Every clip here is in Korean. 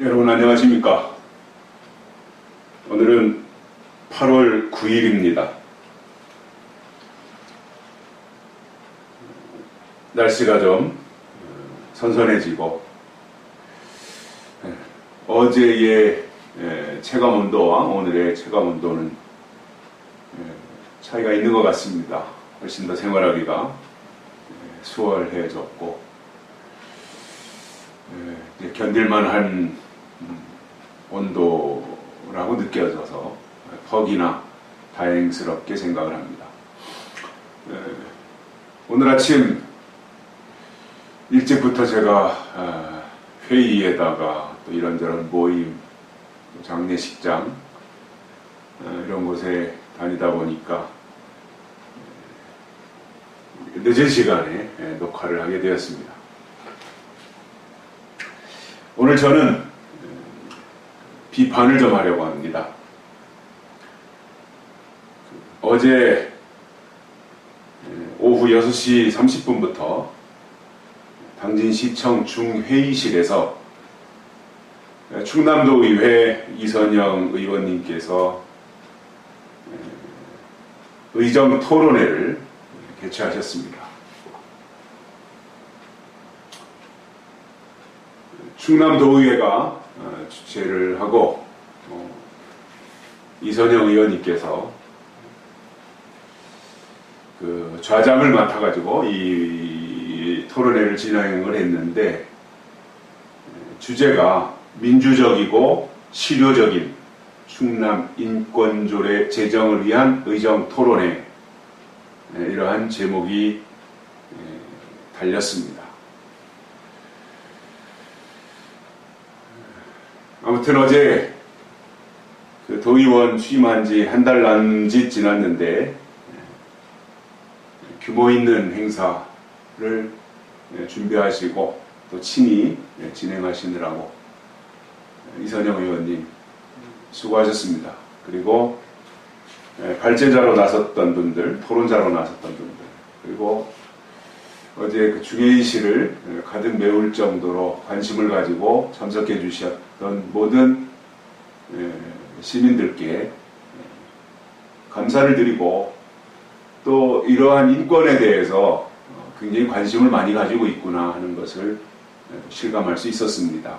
여러분 안녕하십니까? 오늘은 8월 9일입니다. 날씨가 좀 선선해지고 어제의 체감온도와 오늘의 체감온도는 차이가 있는 것 같습니다. 훨씬 더 생활하기가 수월해졌고 견딜만한 온도라고 느껴져서 퍽이나 다행스럽게 생각을 합니다. 오늘 아침 일찍부터 제가 회의에다가 또 이런저런 모임, 장례식장 이런 곳에 다니다 보니까 늦은 시간에 녹화를 하게 되었습니다. 오늘 저는 비판을 좀 하려고 합니다. 어제 오후 6시 30분부터 당진시청 중회의실에서 충남도의회 이선영 의원님께서 의정 토론회를 개최하셨습니다. 충남도의회가 주최를 하고 이선영 의원님께서 그 좌장을 맡아가지고 이 토론회를 진행을 했는데 주제가 민주적이고 실효적인 충남 인권조례 제정을 위한 의정 토론회, 이러한 제목이 달렸습니다. 아무튼 어제 그 도의원 취임한 지 한 달 남짓 지났는데 규모 있는 행사를 준비하시고 또 친히 진행하시느라고 이선영 의원님 수고하셨습니다. 그리고 발제자로 나섰던 분들, 토론자로 나섰던 분들, 그리고 어제 그 중회의실을 가득 메울 정도로 관심을 가지고 참석해 주셨던 모든 시민들께 감사를 드리고 또 이러한 인권에 대해서 굉장히 관심을 많이 가지고 있구나 하는 것을 실감할 수 있었습니다.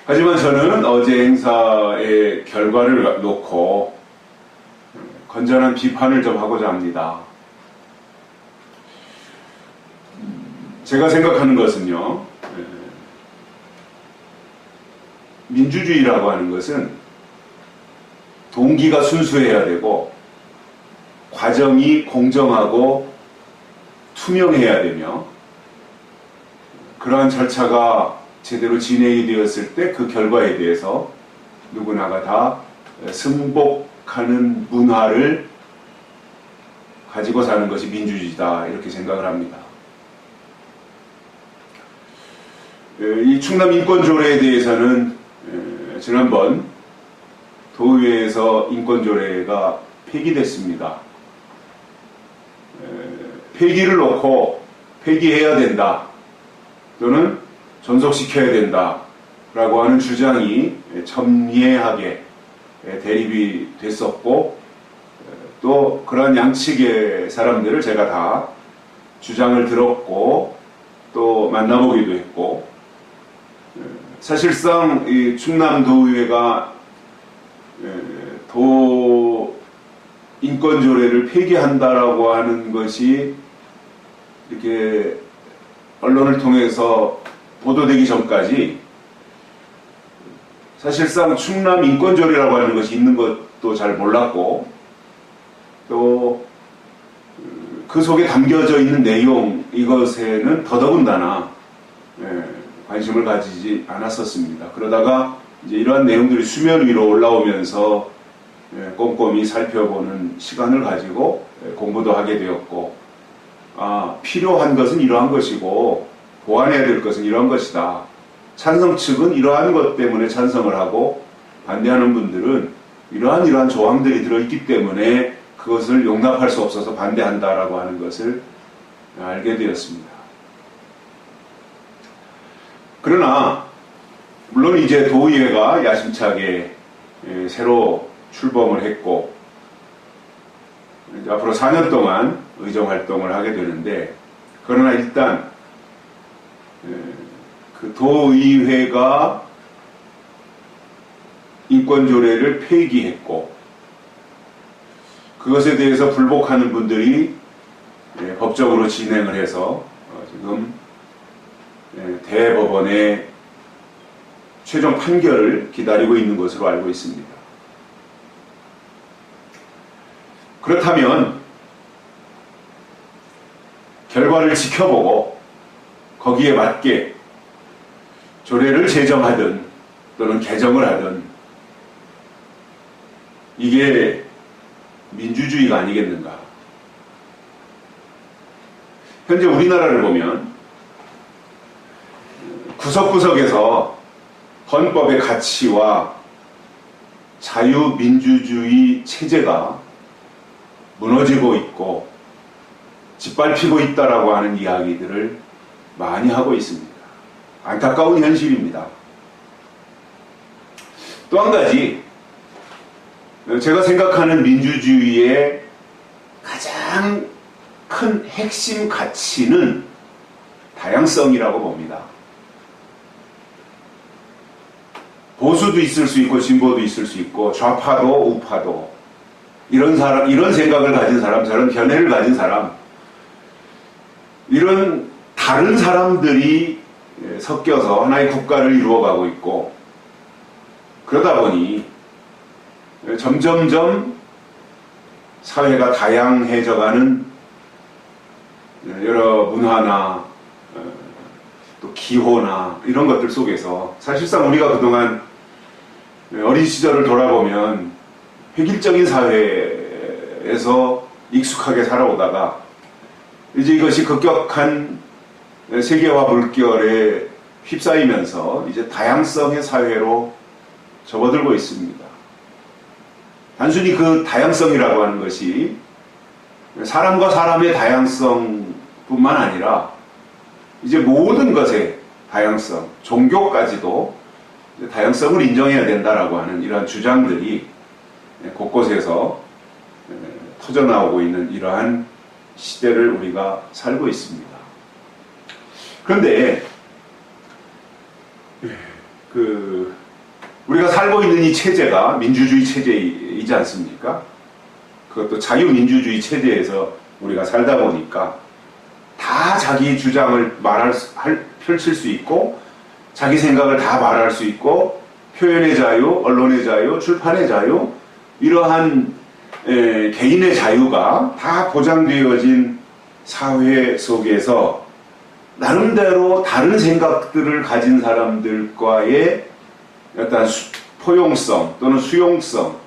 하지만 저는 어제 행사의 결과를 놓고 건전한 비판을 좀 하고자 합니다. 제가 생각하는 것은요, 민주주의라고 하는 것은 동기가 순수해야 되고 과정이 공정하고 투명해야 되며 그러한 절차가 제대로 진행이 되었을 때 그 결과에 대해서 누구나가 다 승복하는 문화를 가지고 사는 것이 민주주의다, 이렇게 생각을 합니다. 이 충남 인권조례에 대해서는 지난번 도의회에서 인권조례가 폐기됐습니다. 폐기를 놓고 폐기해야 된다 또는 존속시켜야 된다 라고 하는 주장이 첨예하게 대립이 됐었고 또 그러한 양측의 사람들을 제가 다 주장을 들었고 또 만나보기도 했고, 사실상 이 충남도의회가 도 인권조례를 폐기한다라고 하는 것이 이렇게 언론을 통해서 보도되기 전까지 사실상 충남 인권조례라고 하는 것이 있는 것도 잘 몰랐고 또 그 속에 담겨져 있는 내용, 이것에는 더더군다나 관심을 가지지 않았었습니다. 그러다가 이제 이러한 내용들이 수면 위로 올라오면서 꼼꼼히 살펴보는 시간을 가지고 공부도 하게 되었고, 필요한 것은 이러한 것이고 보완해야 될 것은 이러한 것이다. 찬성 측은 이러한 것 때문에 찬성을 하고 반대하는 분들은 이러한 조항들이 들어있기 때문에 그것을 용납할 수 없어서 반대한다라고 하는 것을 알게 되었습니다. 그러나 물론 이제 도의회가 야심차게 새로 출범을 했고 이제 앞으로 4년 동안 의정 활동을 하게 되는데, 그러나 일단 그 도의회가 인권조례를 폐기했고, 그것에 대해서 불복하는 분들이 법적으로 진행을 해서 지금 대법원의 최종 판결을 기다리고 있는 것으로 알고 있습니다. 그렇다면 결과를 지켜보고 거기에 맞게 조례를 제정하든 또는 개정을 하든 이게 민주주의가 아니겠는가. 현재 우리나라를 보면 구석구석에서 헌법의 가치와 자유민주주의 체제가 무너지고 있고 짓밟히고 있다라고 하는 이야기들을 많이 하고 있습니다. 안타까운 현실입니다. 또 한 가지, 제가 생각하는 민주주의의 가장 큰 핵심 가치는 다양성이라고 봅니다. 보수도 있을 수 있고 진보도 있을 수 있고 좌파도 우파도, 이런 사람, 이런 생각을 가진 사람, 저런 견해를 가진 사람, 이런 다른 사람들이 섞여서 하나의 국가를 이루어가고 있고, 그러다 보니 점점점 사회가 다양해져가는 여러 문화나 또 기호나 이런 것들 속에서 사실상 우리가 그동안 어린 시절을 돌아보면 획일적인 사회에서 익숙하게 살아오다가 이제 이것이 급격한 세계화 물결에 휩싸이면서 이제 다양성의 사회로 접어들고 있습니다. 단순히 그 다양성이라고 하는 것이 사람과 사람의 다양성뿐만 아니라 이제 모든 것의 다양성, 종교까지도 다양성을 인정해야 된다라고 하는 이러한 주장들이 곳곳에서 터져나오고 있는 이러한 시대를 우리가 살고 있습니다. 그런데 우리가 살고 있는 이 체제가 민주주의 체제이지 않습니까? 그것도 자유민주주의 체제에서 우리가 살다 보니까 다 자기 주장을 펼칠 수 있고, 자기 생각을 다 말할 수 있고, 표현의 자유, 언론의 자유, 출판의 자유, 이러한 개인의 자유가 다 보장되어진 사회 속에서 나름대로 다른 생각들을 가진 사람들과의 어떤 포용성 또는 수용성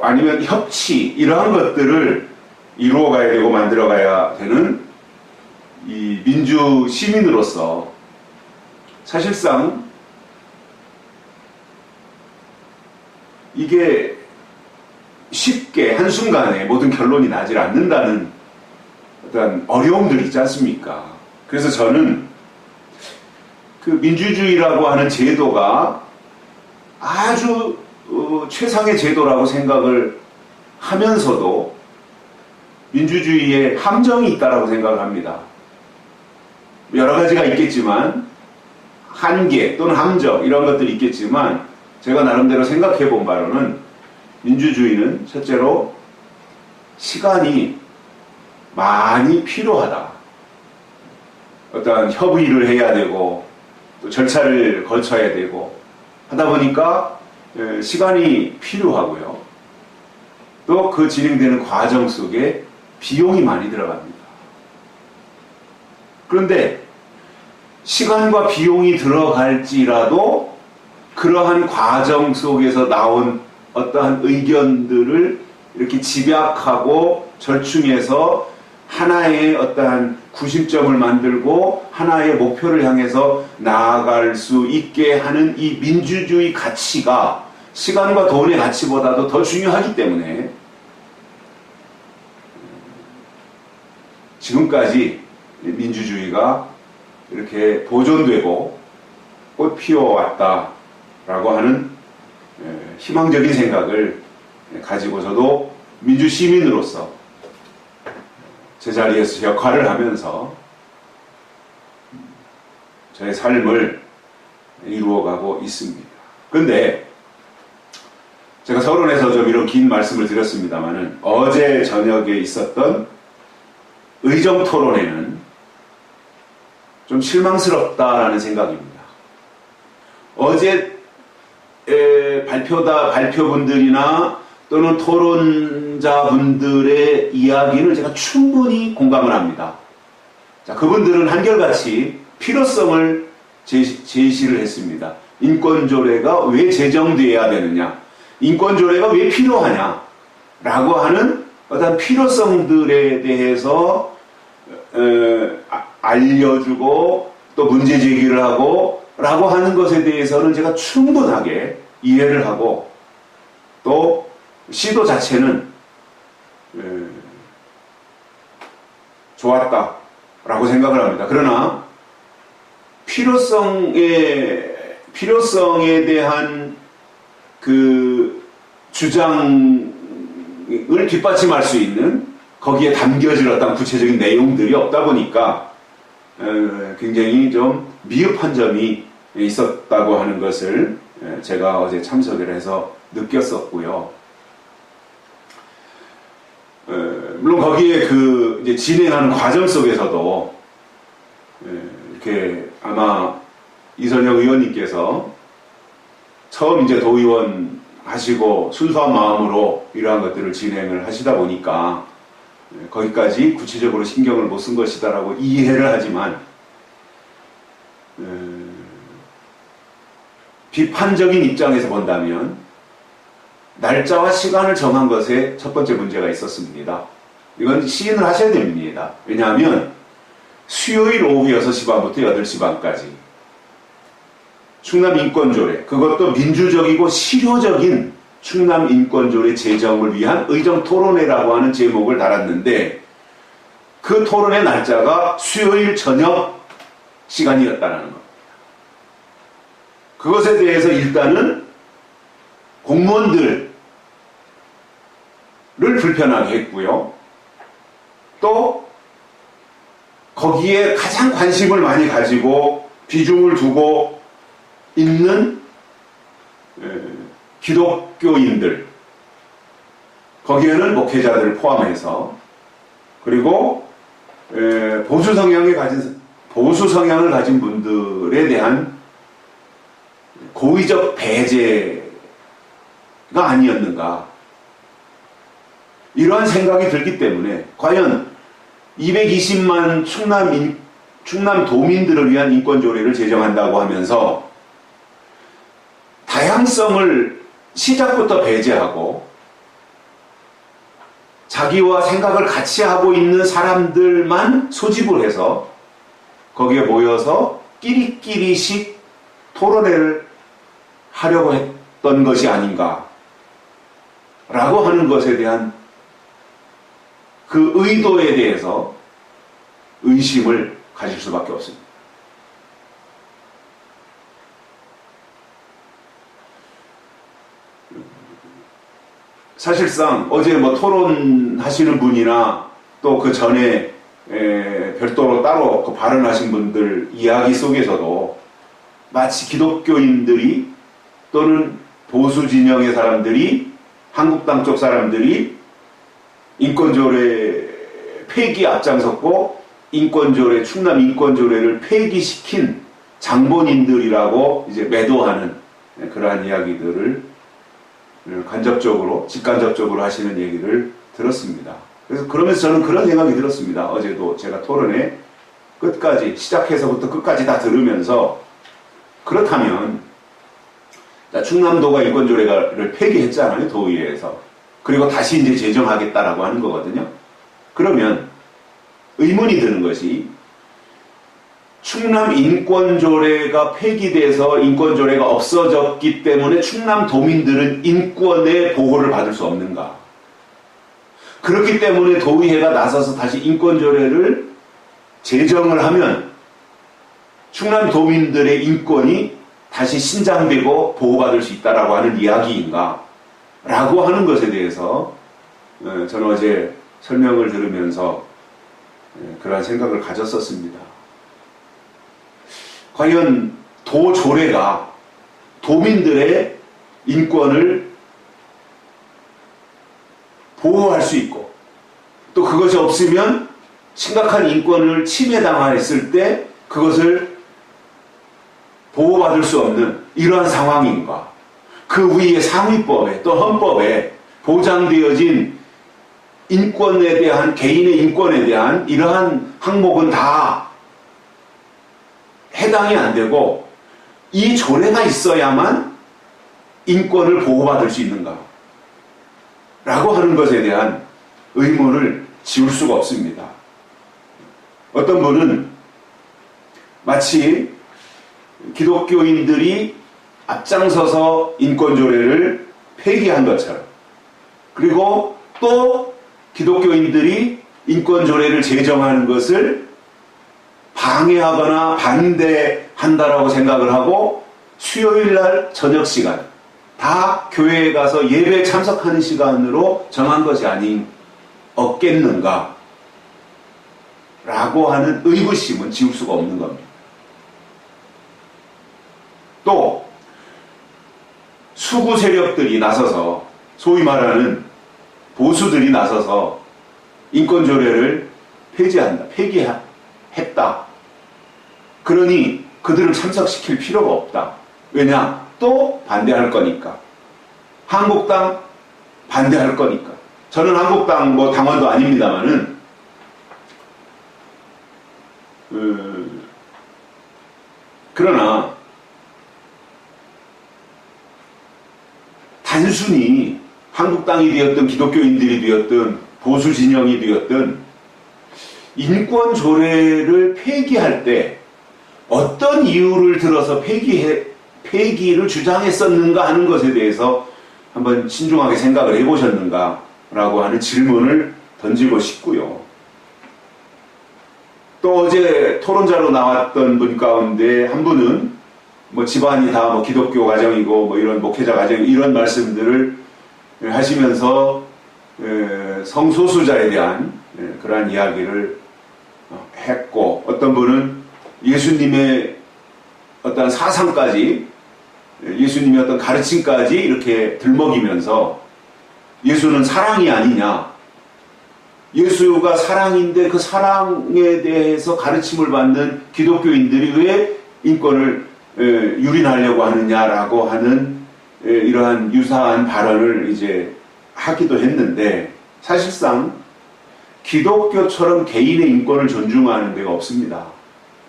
아니면 협치, 이러한 것들을 이루어가야 되고 만들어가야 되는 이 민주 시민으로서 사실상 이게 쉽게 한순간에 모든 결론이 나질 않는다는 어떤 어려움들이 있지 않습니까? 그래서 저는 그 민주주의라고 하는 제도가 아주 최상의 제도라고 생각을 하면서도 민주주의에 함정이 있다라고 생각을 합니다. 여러 가지가 있겠지만, 한계 또는 함정 이런 것들이 있겠지만, 제가 나름대로 생각해 본 바로는 민주주의는 첫째로 시간이 많이 필요하다. 어떠한 협의를 해야 되고 또 절차를 거쳐야 되고 하다 보니까 시간이 필요하고요. 또 그 진행되는 과정 속에 비용이 많이 들어갑니다. 그런데 시간과 비용이 들어갈지라도 그러한 과정 속에서 나온 어떠한 의견들을 이렇게 집약하고 절충해서 하나의 어떠한 구심점을 만들고 하나의 목표를 향해서 나아갈 수 있게 하는 이 민주주의 가치가 시간과 돈의 가치보다도 더 중요하기 때문에 지금까지 민주주의가 이렇게 보존되고 꽃 피워왔다라고 하는 희망적인 생각을 가지고서도 민주시민으로서 제자리에서 역할을 하면서 저의 삶을 이루어가고 있습니다. 그런데 제가 서론에서 좀 이런 긴 말씀을 드렸습니다만은 어제 저녁에 있었던 의정 토론회는 좀 실망스럽다라는 생각입니다. 어제 발표분들이나 또는 토론자분들의 이야기는 제가 충분히 공감을 합니다. 자, 그분들은 한결같이 필요성을 제시를 했습니다. 인권조례가 왜 제정되어야 되느냐, 인권조례가 왜 필요하냐 라고 하는 어떤 필요성들에 대해서 알려주고 또 문제 제기를 하고 라고 하는 것에 대해서는 제가 충분하게 이해를 하고 또 시도 자체는 좋았다라고 생각을 합니다. 그러나 필요성에 대한 그 주장을 뒷받침할 수 있는 거기에 담겨질 어떤 구체적인 내용들이 없다 보니까 굉장히 좀 미흡한 점이 있었다고 하는 것을 제가 어제 참석을 해서 느꼈었고요. 물론 거기에 그 이제 진행하는 과정 속에서도 이렇게 아마 이선영 의원님께서 처음 이제 도의원 하시고 순수한 마음으로 이러한 것들을 진행을 하시다 보니까 거기까지 구체적으로 신경을 못 쓴 것이다라고 이해를 하지만 비판적인 입장에서 본다면 날짜와 시간을 정한 것에 첫 번째 문제가 있었습니다. 이건 시인을 하셔야 됩니다. 왜냐하면 수요일 오후 6시 반부터 8시 반까지 충남인권조례, 그것도 민주적이고 실효적인 충남인권조례 제정을 위한 의정토론회라고 하는 제목을 달았는데 그 토론회 날짜가 수요일 저녁 시간이었다는 겁니다. 그것에 대해서 일단은 공무원들을 불편하게 했고요. 또 거기에 가장 관심을 많이 가지고 비중을 두고 있는 기독교인들, 거기에는 목회자들을 포함해서, 그리고 보수 성향을 가진 분들에 대한 고의적 배제가 아니었는가, 이러한 생각이 들기 때문에 과연 220만 충남도민들을 위한 인권조례를 제정한다고 하면서 다양성을 시작부터 배제하고 자기와 생각을 같이 하고 있는 사람들만 소집을 해서 거기에 모여서 끼리끼리씩 토론회를 하려고 했던 것이 아닌가 라고 하는 것에 대한 그 의도에 대해서 의심을 가질 수밖에 없습니다. 사실상 어제 뭐 토론하시는 분이나 또 그 전에 별도로 따로 그 발언하신 분들 이야기 속에서도 마치 기독교인들이 또는 보수 진영의 사람들이, 한국당 쪽 사람들이 인권조례 폐기 앞장섰고 충남 인권조례를 폐기시킨 장본인들이라고 이제 매도하는 그러한 이야기들을 간접적으로, 직간접적으로 하시는 얘기를 들었습니다. 그래서 그러면서 저는 그런 생각이 들었습니다. 어제도 제가 토론회 끝까지, 시작해서부터 끝까지 다 들으면서, 그렇다면 충남도가 인권조례를 폐기했잖아요, 도의회에서. 그리고 다시 이제 제정하겠다라고 하는 거거든요. 그러면 의문이 드는 것이, 충남 인권조례가 폐기돼서 인권조례가 없어졌기 때문에 충남도민들은 인권의 보호를 받을 수 없는가? 그렇기 때문에 도의회가 나서서 다시 인권조례를 제정을 하면 충남도민들의 인권이 다시 신장되고 보호받을 수 있다라고 하는 이야기인가? 라고 하는 것에 대해서 저는 어제 설명을 들으면서 그러한 생각을 가졌었습니다. 과연 도조례가 도민들의 인권을 보호할 수 있고 또 그것이 없으면 심각한 인권을 침해당했을 때 그것을 보호받을 수 없는 이러한 상황인가? 그 위에 상위법에 또 헌법에 보장되어진 인권에 대한 개인의 인권에 대한 이러한 항목은 다 해당이 안 되고 이 조례가 있어야만 인권을 보호받을 수 있는가? 라고 하는 것에 대한 의문을 지울 수가 없습니다. 어떤 분은 마치 기독교인들이 앞장서서 인권조례를 폐기한 것처럼 그리고 또 기독교인들이 인권조례를 제정하는 것을 방해하거나 반대한다라고 생각을 하고 수요일날 저녁 시간 다 교회에 가서 예배에 참석하는 시간으로 정한 것이 없겠는가 라고 하는 의구심은 지울 수가 없는 겁니다. 또 수구 세력들이 나서서 소위 말하는 보수들이 나서서 인권조례를 폐기했다. 그러니 그들을 참석시킬 필요가 없다. 왜냐? 또 반대할 거니까. 한국당 반대할 거니까. 저는 한국당 당원도 아닙니다만은 그러나 단순히 한국당이 되었든 기독교인들이 되었든 보수 진영이 되었든 인권 조례를 폐기할 때 어떤 이유를 들어서 폐기를 주장했었는가 하는 것에 대해서 한번 신중하게 생각을 해보셨는가 라고 하는 질문을 던지고 싶고요. 또 어제 토론자로 나왔던 분 가운데 한 분은 집안이 다 기독교 가정이고 이런 목회자 가정 이런 말씀들을 하시면서 성소수자에 대한 그러한 이야기를 했고 어떤 분은 예수님의 어떤 사상까지 예수님의 어떤 가르침까지 이렇게 들먹이면서 예수는 사랑이 아니냐 예수가 사랑인데 그 사랑에 대해서 가르침을 받는 기독교인들이 왜 인권을 유린하려고 하느냐라고 하는 이러한 유사한 발언을 이제 하기도 했는데 사실상 기독교처럼 개인의 인권을 존중하는 데가 없습니다.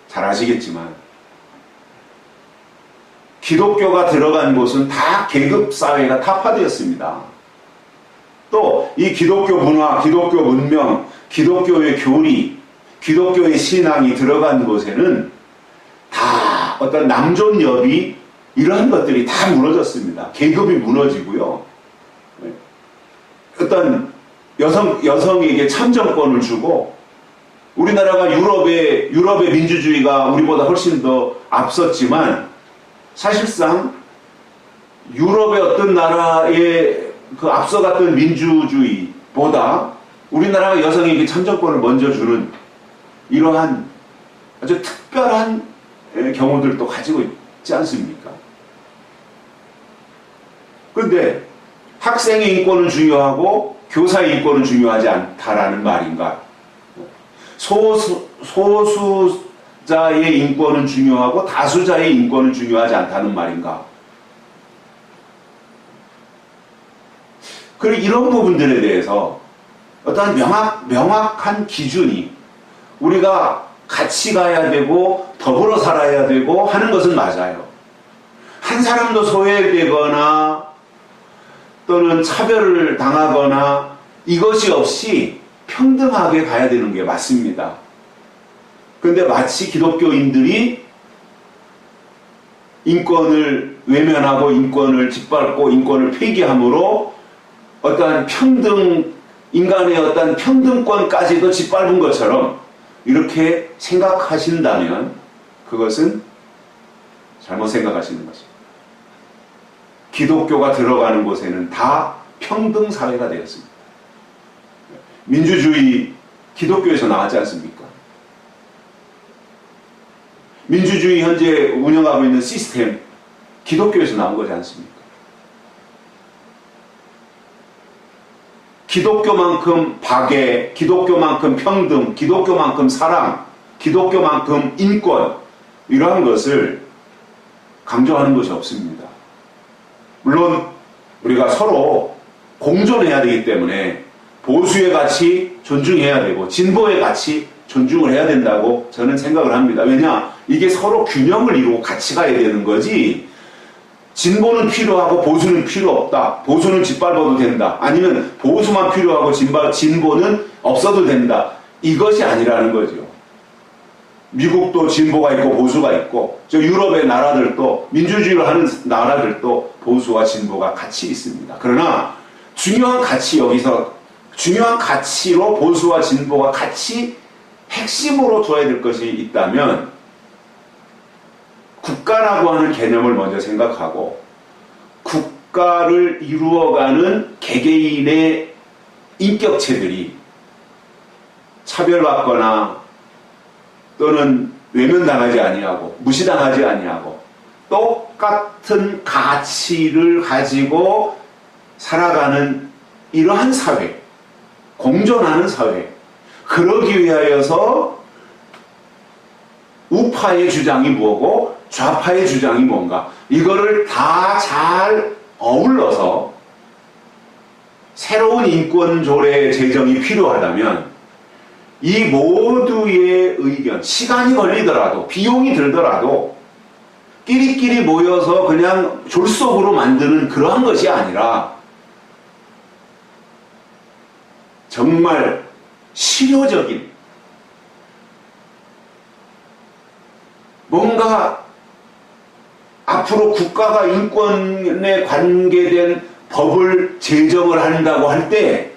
잘 아시겠지만 기독교가 들어간 곳은 다 계급사회가 타파되었습니다. 또 이 기독교 문화, 기독교 문명, 기독교의 교리, 기독교의 신앙이 들어간 곳에는 다 어떤 남존여비 이러한 것들이 다 무너졌습니다. 계급이 무너지고요. 어떤 여성에게 참정권을 주고 우리나라가 유럽의 민주주의가 우리보다 훨씬 더 앞섰지만 사실상 유럽의 어떤 나라의 그 앞서갔던 민주주의보다 우리나라가 여성에게 참정권을 먼저 주는 이러한 아주 특별한 경우들도 가지고 있지 않습니까? 그런데 학생의 인권은 중요하고 교사의 인권은 중요하지 않다라는 말인가? 소수자의 인권은 중요하고 다수자의 인권은 중요하지 않다는 말인가? 그리고 이런 부분들에 대해서 어떠한 명확한 기준이 우리가 같이 가야 되고 더불어 살아야 되고 하는 것은 맞아요. 한 사람도 소외되거나 또는 차별을 당하거나 이것이 없이 평등하게 가야 되는 게 맞습니다. 그런데 마치 기독교인들이 인권을 외면하고 인권을 짓밟고 인권을 폐기함으로 어떠한 인간의 어떤 평등권까지도 짓밟은 것처럼 이렇게 생각하신다면 그것은 잘못 생각하시는 것입니다. 기독교가 들어가는 곳에는 다 평등 사회가 되었습니다. 민주주의 기독교에서 나왔지 않습니까? 민주주의 현재 운영하고 있는 시스템 기독교에서 나온 거지 않습니까? 기독교만큼 박애, 기독교만큼 평등, 기독교만큼 사랑, 기독교만큼 인권 이러한 것을 강조하는 것이 없습니다. 물론 우리가 서로 공존해야 되기 때문에 보수의 가치 존중해야 되고 진보의 가치 존중을 해야 된다고 저는 생각을 합니다. 왜냐? 이게 서로 균형을 이루고 같이 가야 되는 거지 진보는 필요하고 보수는 필요 없다. 보수는 짓밟아도 된다. 아니면 보수만 필요하고 진보는 없어도 된다. 이것이 아니라는 거죠. 미국도 진보가 있고 보수가 있고 저 유럽의 나라들도 민주주의를 하는 나라들도 보수와 진보가 같이 있습니다. 그러나 중요한 가치 여기서 중요한 가치로 보수와 진보가 같이 핵심으로 둬야 될 것이 있다면 국가라고 하는 개념을 먼저 생각하고 국가를 이루어가는 개개인의 인격체들이 차별받거나 또는 외면당하지 아니하고 무시당하지 아니하고 똑같은 가치를 가지고 살아가는 이러한 사회, 공존하는 사회, 그러기 위하여서 우파의 주장이 뭐고 좌파의 주장이 뭔가 이거를 다 잘 어울러서 새로운 인권조례 제정이 필요하다면 이 모두의 의견, 시간이 걸리더라도 비용이 들더라도 끼리끼리 모여서 그냥 졸속으로 만드는 그러한 것이 아니라 정말 실효적인 뭔가 앞으로 국가가 인권에 관계된 법을 제정을 한다고 할 때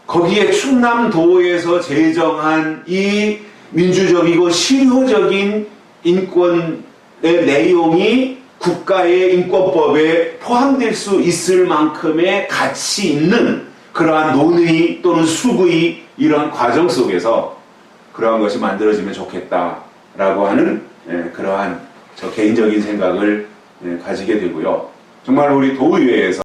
거기에 충남도에서 제정한 이 민주적이고 실효적인 인권의 내용이 국가의 인권법에 포함될 수 있을 만큼의 가치 있는 그러한 논의 또는 수의 이러한 과정 속에서 그러한 것이 만들어지면 좋겠다라고 하는 그러한 저 개인적인 생각을 가지게 되고요. 정말 우리 도의회에서